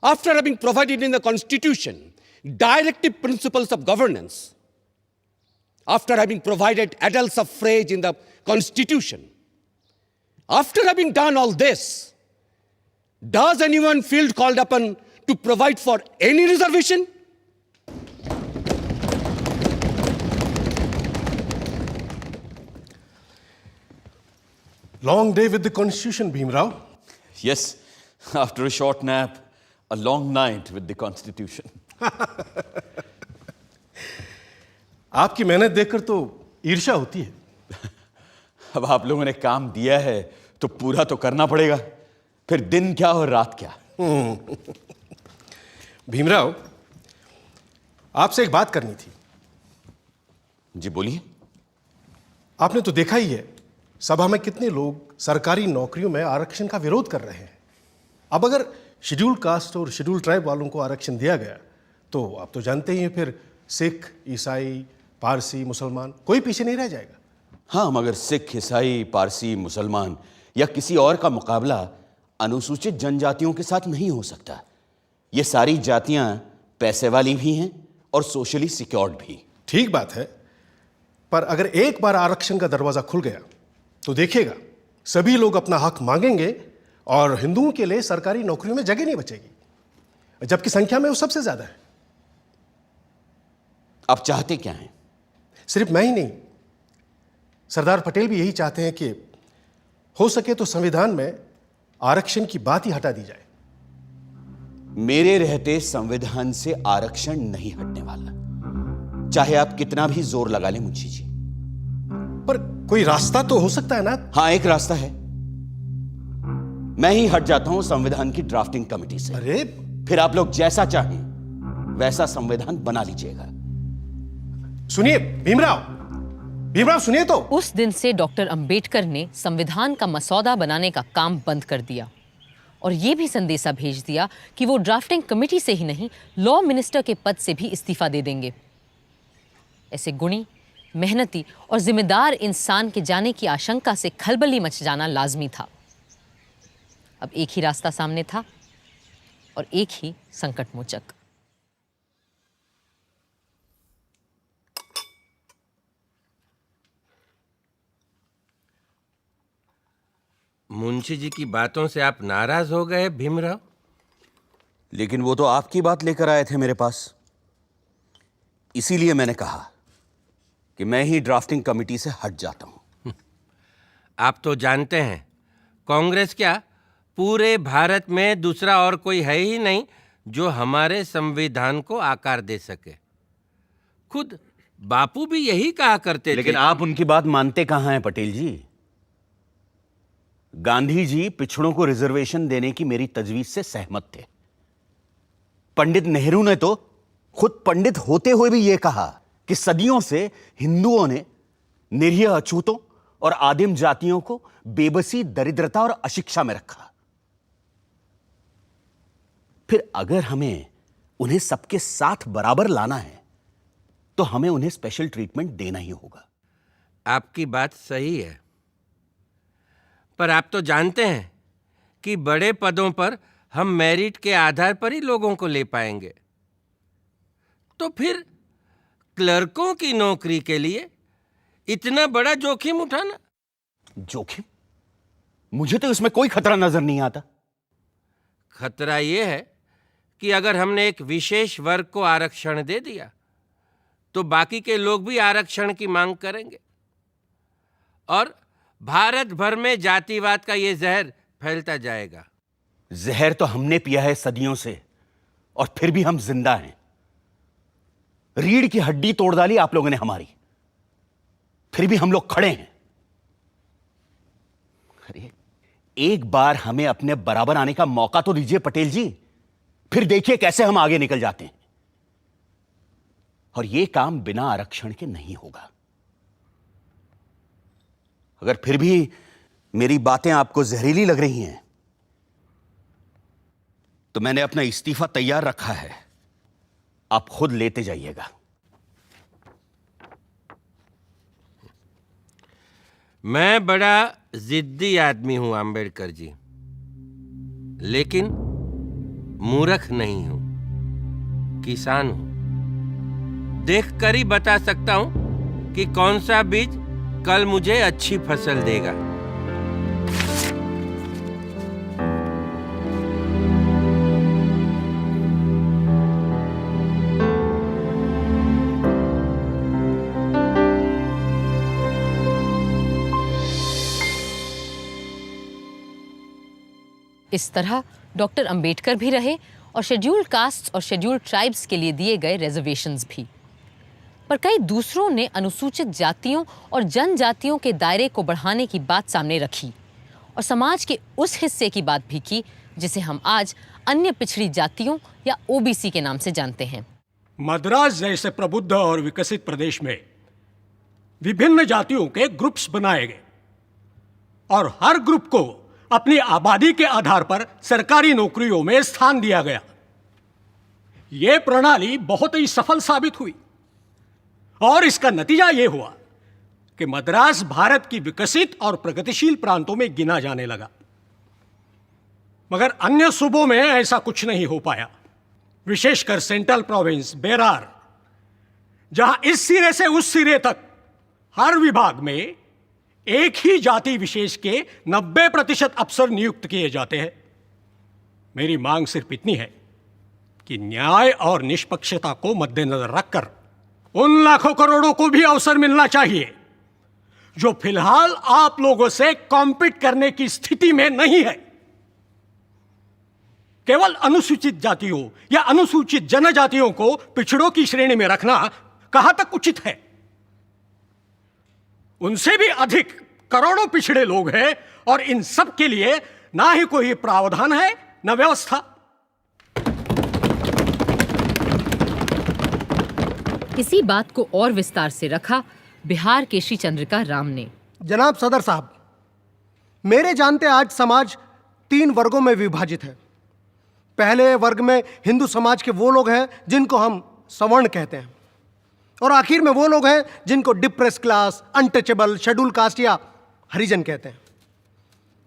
after having provided in the Constitution directive principles of governance, after having provided adult suffrage in the Constitution, after having done all this, does anyone feel called upon to provide for any reservation? Long day with the Constitution, Bhimrao. Yes, after a short nap, a long night with the Constitution. आपकी मेहनत देखकर तो ईर्ष्या होती है। अब आप लोगों ने काम दिया है तो पूरा तो करना पड़ेगा, फिर दिन क्या और रात क्या। भीमराव, आपसे एक बात करनी थी। जी बोलिए। आपने तो देखा ही है सभा में कितने लोग सरकारी नौकरियों में आरक्षण का विरोध कर रहे हैं। अब अगर शेड्यूल कास्ट और शेड्यूल ट्राइब वालों को आरक्षण दिया गया तो आप तो जानते ही हैं फिर सिख, ईसाई, पारसी, मुसलमान कोई पीछे नहीं रह जाएगा। हाँ, मगर सिख, ईसाई, पारसी, मुसलमान या किसी और का मुकाबला अनुसूचित जनजातियों के साथ नहीं हो सकता। ये सारी जातियां पैसे वाली भी हैं और सोशली सिक्योर्ड भी। ठीक बात है, पर अगर एक बार आरक्षण का दरवाजा खुल गया तो देखिएगा सभी लोग अपना हक मांगेंगे और हिंदुओं के लिए सरकारी नौकरियों में जगह नहीं बचेगी, जबकि संख्या में वो सबसे ज्यादा है। आप चाहते क्या हैं? सिर्फ मैं ही नहीं, सरदार पटेल भी यही चाहते हैं कि हो सके तो संविधान में आरक्षण की बात ही हटा दी जाए। मेरे रहते संविधान से आरक्षण नहीं हटने वाला, चाहे आप कितना भी जोर लगा लें मुंशी जी। पर कोई रास्ता तो हो सकता है ना? हाँ, एक रास्ता है। मैं ही हट जाता हूं संविधान की ड्राफ्टिंग कमेटी से। अरे फिर आप लोग जैसा चाहें वैसा संविधान बना लीजिएगा। सुनिए भीमराव, भीमराव सुनिए तो। उस दिन से डॉक्टर अंबेडकर ने संविधान का मसौदा बनाने का काम बंद कर दिया और ये भी संदेशा भेज दिया कि वो ड्राफ्टिंग कमेटी से ही नहीं, लॉ मिनिस्टर के पद से भी इस्तीफा दे देंगे। ऐसे गुणी, मेहनती और जिम्मेदार इंसान के जाने की आशंका से खलबली मच जाना लाजमी था। अब एक ही रास्ता सामने था और एक ही संकट मोचक। मुंशी जी की बातों से आप नाराज हो गए भीमराव? लेकिन वो तो आपकी बात लेकर आए थे मेरे पास, इसीलिए मैंने कहा कि मैं ही ड्राफ्टिंग कमेटी से हट जाता हूं। आप तो जानते हैं कांग्रेस क्या पूरे भारत में दूसरा और कोई है ही नहीं जो हमारे संविधान को आकार दे सके। खुद बापू भी यही कहा करते थे। लेकिन आप उनकी बात मानते कहां हैं पटेल जी? गांधी जी पिछड़ों को रिजर्वेशन देने की मेरी तजवीज से सहमत थे। पंडित नेहरू ने तो खुद पंडित होते हुए भी यह कहा कि सदियों से हिंदुओं ने निरीह अछूतों और आदिम जातियों को बेबसी, दरिद्रता और अशिक्षा में रखा। फिर अगर हमें उन्हें सबके साथ बराबर लाना है तो हमें उन्हें स्पेशल ट्रीटमेंट देना ही होगा। आपकी बात सही है, पर आप तो जानते हैं कि बड़े पदों पर हम मेरिट के आधार पर ही लोगों को ले पाएंगे। तो फिर क्लर्कों की नौकरी के लिए इतना बड़ा जोखिम उठाना? जोखिम? मुझे तो इसमें कोई खतरा नजर नहीं आता। खतरा यह है कि अगर हमने एक विशेष वर्ग को आरक्षण दे दिया तो बाकी के लोग भी आरक्षण की मांग करेंगे और भारत भर में जातिवाद का यह जहर फैलता जाएगा। जहर तो हमने पिया है सदियों से और फिर भी हम जिंदा हैं। रीढ़ की हड्डी तोड़ डाली आप लोगों ने हमारी, फिर भी हम लोग खड़े हैं। अरे एक बार हमें अपने बराबर आने का मौका तो दीजिए पटेल जी, फिर देखिए कैसे हम आगे निकल जाते हैं। और यह काम बिना आरक्षण के नहीं होगा। अगर फिर भी मेरी बातें आपको जहरीली लग रही हैं तो मैंने अपना इस्तीफा तैयार रखा है, आप खुद लेते जाइएगा। मैं बड़ा जिद्दी आदमी हूं अंबेडकर जी, लेकिन मूर्ख नहीं हूं, किसान हूं। देखकर ही बता सकता हूं कि कौन सा बीज कल मुझे अच्छी फसल देगा। इस तरह डॉक्टर अंबेडकर भी रहे और शेड्यूल्ड कास्ट्स और शेड्यूल्ड ट्राइब्स के लिए दिए गए रिजर्वेशंस भी। पर कई दूसरों ने अनुसूचित जातियों और जनजातियों के दायरे को बढ़ाने की बात सामने रखी और समाज के उस हिस्से की बात भी की जिसे हम आज अन्य पिछड़ी जातियों या ओबीसी के नाम से जानते हैं। मद्रास जैसे प्रबुद्ध और विकसित प्रदेश में विभिन्न जातियों के ग्रुप्स बनाए गए और हर ग्रुप को अपनी आबादी के आधार पर सरकारी नौकरियों में स्थान दिया गया। यह प्रणाली बहुत ही सफल साबित हुई और इसका नतीजा यह हुआ कि मद्रास भारत की विकसित और प्रगतिशील प्रांतों में गिना जाने लगा। मगर अन्य सूबों में ऐसा कुछ नहीं हो पाया, विशेषकर सेंट्रल प्रोविंस बेरार, जहां इस सिरे से उस सिरे तक हर विभाग में एक ही जाति विशेष के 90% अफसर नियुक्त किए जाते हैं। मेरी मांग सिर्फ इतनी है कि न्याय और निष्पक्षता को मद्देनजर रखकर उन लाखों करोड़ों को भी अवसर मिलना चाहिए जो फिलहाल आप लोगों से कॉम्पीट करने की स्थिति में नहीं है। केवल अनुसूचित जातियों या अनुसूचित जनजातियों को पिछड़ों की श्रेणी में रखना कहां तक उचित है? उनसे भी अधिक करोड़ों पिछड़े लोग हैं और इन सब के लिए ना ही कोई प्रावधान है न व्यवस्था। इसी बात को और विस्तार से रखा बिहार के श्री चंद्रिका राम ने। जनाब सदर साहब, मेरे जानते आज समाज 3 वर्गों में विभाजित है। पहले वर्ग में हिंदू समाज के वो लोग हैं जिनको हम सवर्ण कहते हैं, और आखिर में वो लोग हैं जिनको depress class, untouchable, schedule caste या हरिजन कहते हैं।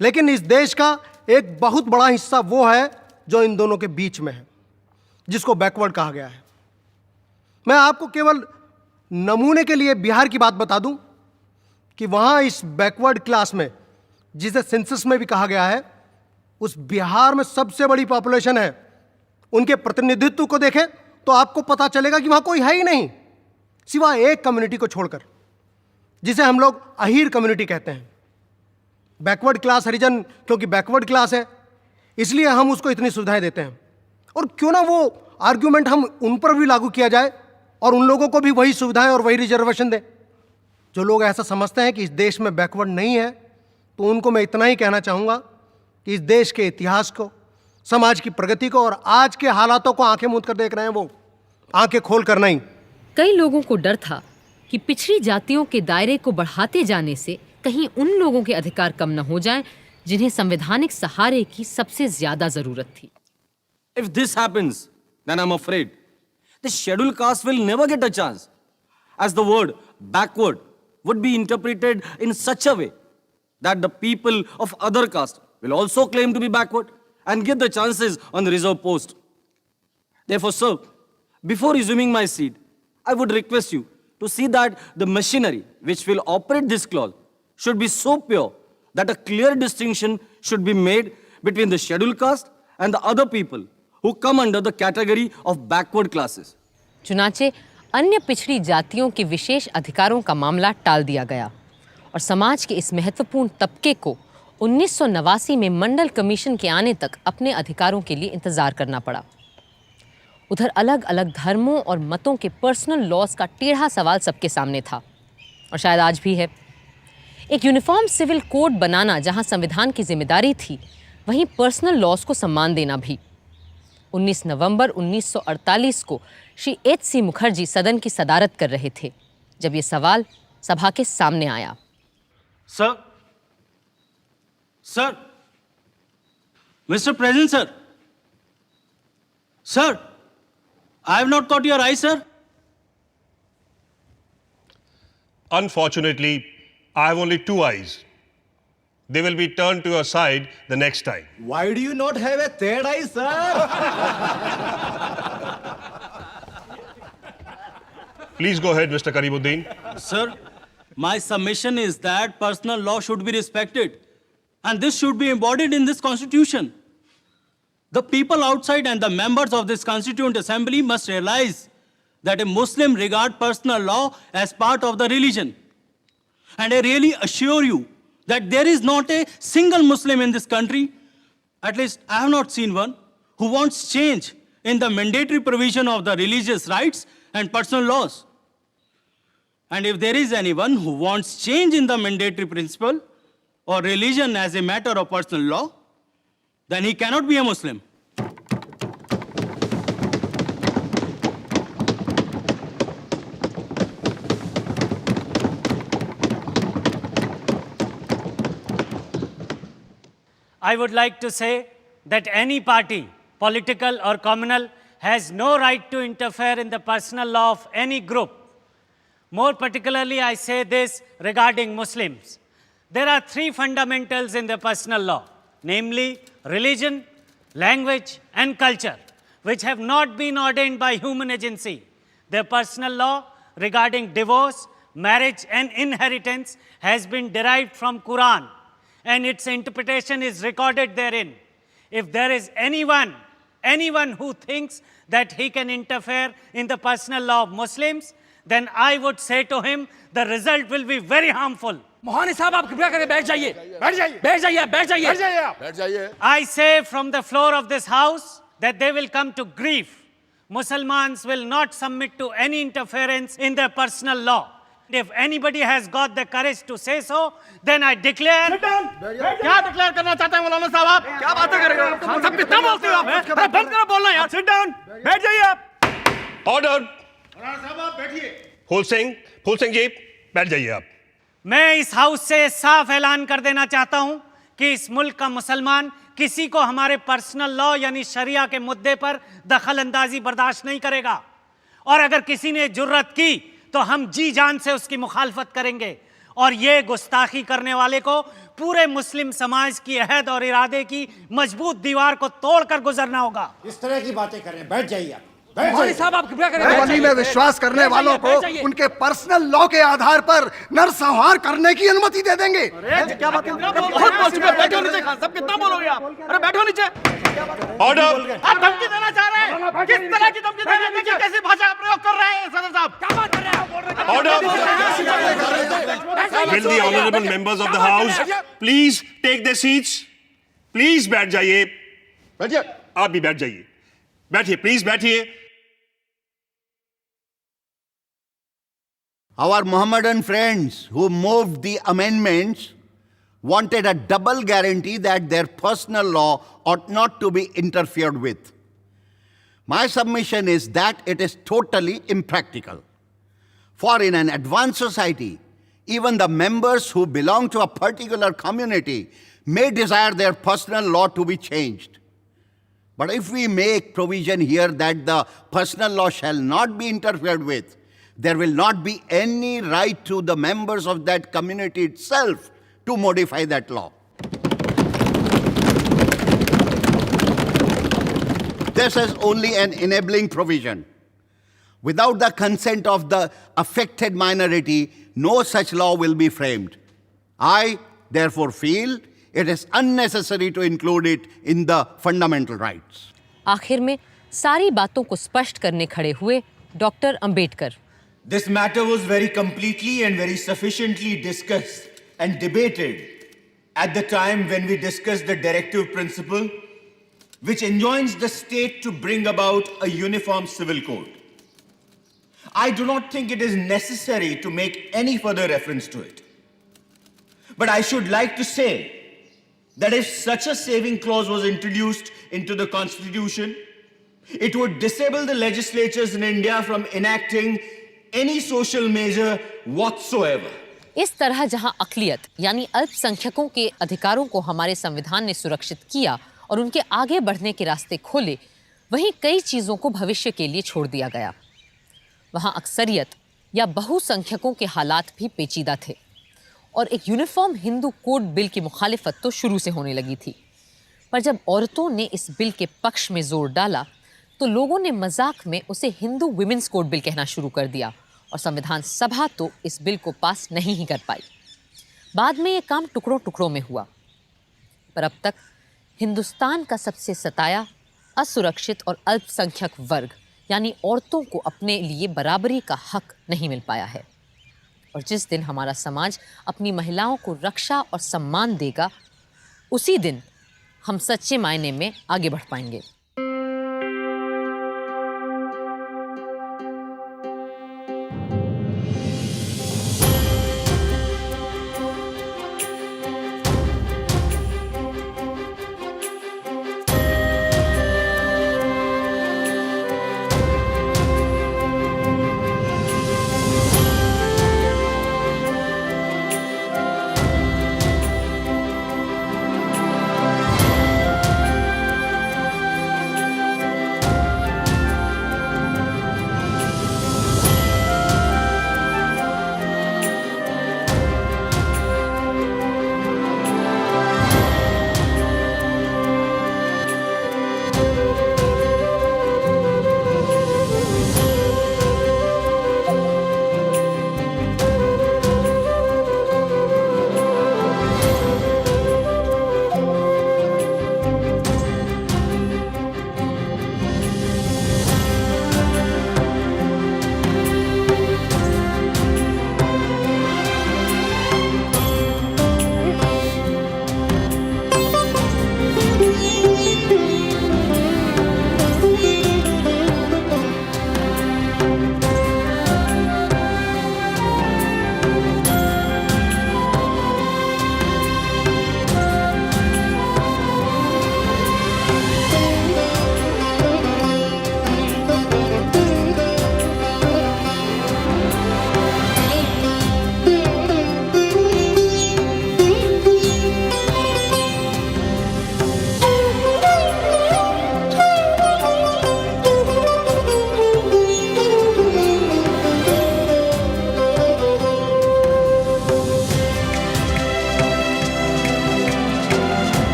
लेकिन इस देश का एक बहुत बड़ा हिस्सा वो है जो इन दोनों के बीच में है, जिसको बैकवर्ड कहा गया है। मैं आपको केवल नमूने के लिए बिहार की बात बता दूं कि वहां इस बैकवर्ड क्लास में, जिसे सेंसस में भी कहा गया है, उस बिहार में सबसे बड़ी पॉपुलेशन है। उनके प्रतिनिधित्व को देखें तो आपको पता चलेगा कि वहां कोई है ही नहीं, सिवाय एक कम्युनिटी को छोड़कर, जिसे हम लोग अहीर कम्युनिटी कहते हैं। बैकवर्ड क्लास हरिजन क्योंकि बैकवर्ड क्लास है, इसलिए हम उसको इतनी सुविधाएं देते हैं। और क्यों ना वो आर्ग्यूमेंट हम उन पर भी लागू किया जाए और उन लोगों को भी वही सुविधाएं और वही रिजर्वेशन दें। जो लोग ऐसा समझते हैं कि इस देश में बैकवर्ड नहीं है, तो उनको मैं इतना ही कहना चाहूँगा कि इस देश के इतिहास को, समाज की प्रगति को और आज के हालातों को आंखें मूंद कर देख रहे हैं, वो आंखें खोल कर नहीं। कई लोगों को डर था कि पिछड़ी जातियों के दायरे को बढ़ाते जाने से कहीं उन लोगों के अधिकार कम न हो जाएं जिन्हें संवैधानिक सहारे की सबसे ज्यादा जरूरत थी। If this happens, then I'm afraid the scheduled caste will never get a chance, as the word backward would be interpreted in such a way that the people of other caste will also claim to be backward and get the chances on the reserve post. Therefore, sir, before resuming my seat, I would request you to see that the machinery which will operate this clause should be so pure that a clear distinction should be made between the scheduled caste and the other people who come under the category of backward classes. चुनाचे अन्य पिछड़ी जातियों के विशेष अधिकारों का मामला टाल दिया गया और समाज के इस महत्वपूर्ण तबके को 1989 में मंडल कमीशन के आने तक अपने अधिकारों के लिए इंतजार करना पड़ा। उधर अलग अलग धर्मों और मतों के पर्सनल लॉज का टेढ़ा सवाल सबके सामने था, और शायद आज भी है। एक यूनिफॉर्म सिविल कोड बनाना जहां संविधान की जिम्मेदारी थी, वहीं पर्सनल लॉज को सम्मान देना भी। 19 नवंबर 1948 को श्री एच.सी. मुखर्जी सदन की सदारत कर रहे थे जब ये सवाल सभा के सामने आया। Sir, mister president sir, I have not caught your eye, sir. Unfortunately, I have only two eyes. They will be turned to your side the next time. Why do you not have a third eye, sir? Please go ahead, Mr. Karimuddin. Sir, my submission is that personal law should be respected, and this should be embodied in this constitution. The people outside and the members of this Constituent Assembly must realize that a Muslim regards personal law as part of the religion. And I really assure you that there is not a single Muslim in this country, at least I have not seen one, who wants change in the mandatory provision of the religious rights and personal laws. And if there is anyone who wants change in the mandatory principle or religion as a matter of personal law, then he cannot be a Muslim. I would like to say that any party, political or communal, has no right to interfere in the personal law of any group. More particularly, I say this regarding Muslims. There are three fundamentals in the personal law, namely religion, language, and culture, which have not been ordained by human agency. The personal law regarding divorce, marriage, and inheritance has been derived from Quran, and its interpretation is recorded therein. If there is anyone who thinks that he can interfere in the personal law of Muslims, then I would say to him, the result will be very harmful. Mohani साहब आप कृपया करके बैठ जाइए बैठ जाइए बैठ जाइए बैठ जाइए बैठ जाइए आप बैठ जाइए I say from the floor of this house that they will come to grief. Muslims will not submit to any interference in their personal law. If anybody has got the courage to say so, then I declare. Sit down. क्या declare करना चाहते हैं मौलाना साहब आप? क्या बातें कर रहे हो? सब कितना बोलते हो आप? अरे बंद करो बोलना यार। Sit down. बैठ जाइए आप। Order. मौलाना साहब आप बैठिए। फूल सिंह जी, बैठ जाइए आप। मैं इस हाउस से साफ ऐलान कर देना चाहता हूं कि इस मुल्क का मुसलमान किसी को हमारे पर्सनल लॉ यानी शरिया के मुद्दे पर दखल अंदाजी बर्दाश्त नहीं करेगा, और अगर किसी ने जुर्रत की तो हम जी जान से उसकी मुखालफत करेंगे, और ये गुस्ताखी करने वाले को पूरे मुस्लिम समाज की अहद और इरादे की मजबूत दीवार को तोड़कर गुजरना होगा। इस तरह की बातें करें, बैठ जाइए आप। मोहानी साहब आप कृपया करके मनी में विश्वास करने वालों को उनके पर्सनल लॉ के आधार पर नरसंहार करने की अनुमति दे देंगे। अरे क्या बात है? बहुत बोल चुके, बैठो नीचे। खान साहब कितना बोलोगे आप? अरे बैठो नीचे। ऑर्डर। आप धमकी देना चाह रहे हैं? किस तरह की धमकी दे रहे हैं? देखिए कैसी भाषा का प्रयोग कर रहे हैं सदर साहब। क्या बात कर रहे हैं? Order. Will the honorable members of the house please take their seats? Please बैठ जाइए। बैठिए। आप भी बैठ जाइए। बैठिए, प्लीज बैठिए। Our Mohammedan friends who moved the amendments wanted a double guarantee that their personal law ought not to be interfered with. My submission is that it is totally impractical. For in an advanced society, even the members who belong to a particular community may desire their personal law to be changed. But if we make provision here that the personal law shall not be interfered with, there will not be any right to the members of that community itself to modify that law. This is only an enabling provision. Without the consent of the affected minority, no such law will be framed. I, therefore, feel it is unnecessary to include it in the fundamental rights. आखिर में सारी बातों को स्पष्ट करने खड़े हुए doctor Ambedkar. This matter was very completely and very sufficiently discussed and debated at the time when we discussed the directive principle which enjoins the state to bring about a uniform civil code. I do not think it is necessary to make any further reference to it. But I should like to say that if such a saving clause was introduced into the Constitution, it would disable the legislatures in India from enacting any social measure whatsoever. इस तरह जहां अक़लियत यानी अल्पसंख्यकों के अधिकारों को हमारे संविधान ने सुरक्षित किया और उनके आगे बढ़ने के रास्ते खोले, वहीं कई चीज़ों को भविष्य के लिए छोड़ दिया गया। वहां अक्सरियत या बहुसंख्यकों के हालात भी पेचीदा थे और एक यूनिफॉर्म हिंदू कोड बिल की मुखालिफत तो शुरू से होने लगी थी। पर जब औरतों ने इस बिल के पक्ष में जोर डाला तो लोगों ने मजाक में उसे हिंदू विमेंस कोड बिल कहना शुरू कर दिया और संविधान सभा तो इस बिल को पास नहीं ही कर पाई। बाद में ये काम टुकड़ों टुकड़ों में हुआ, पर अब तक हिंदुस्तान का सबसे सताया, असुरक्षित और अल्पसंख्यक वर्ग यानी औरतों को अपने लिए बराबरी का हक नहीं मिल पाया है। और जिस दिन हमारा समाज अपनी महिलाओं को रक्षा और सम्मान देगा, उसी दिन हम सच्चे मायने में आगे बढ़ पाएंगे।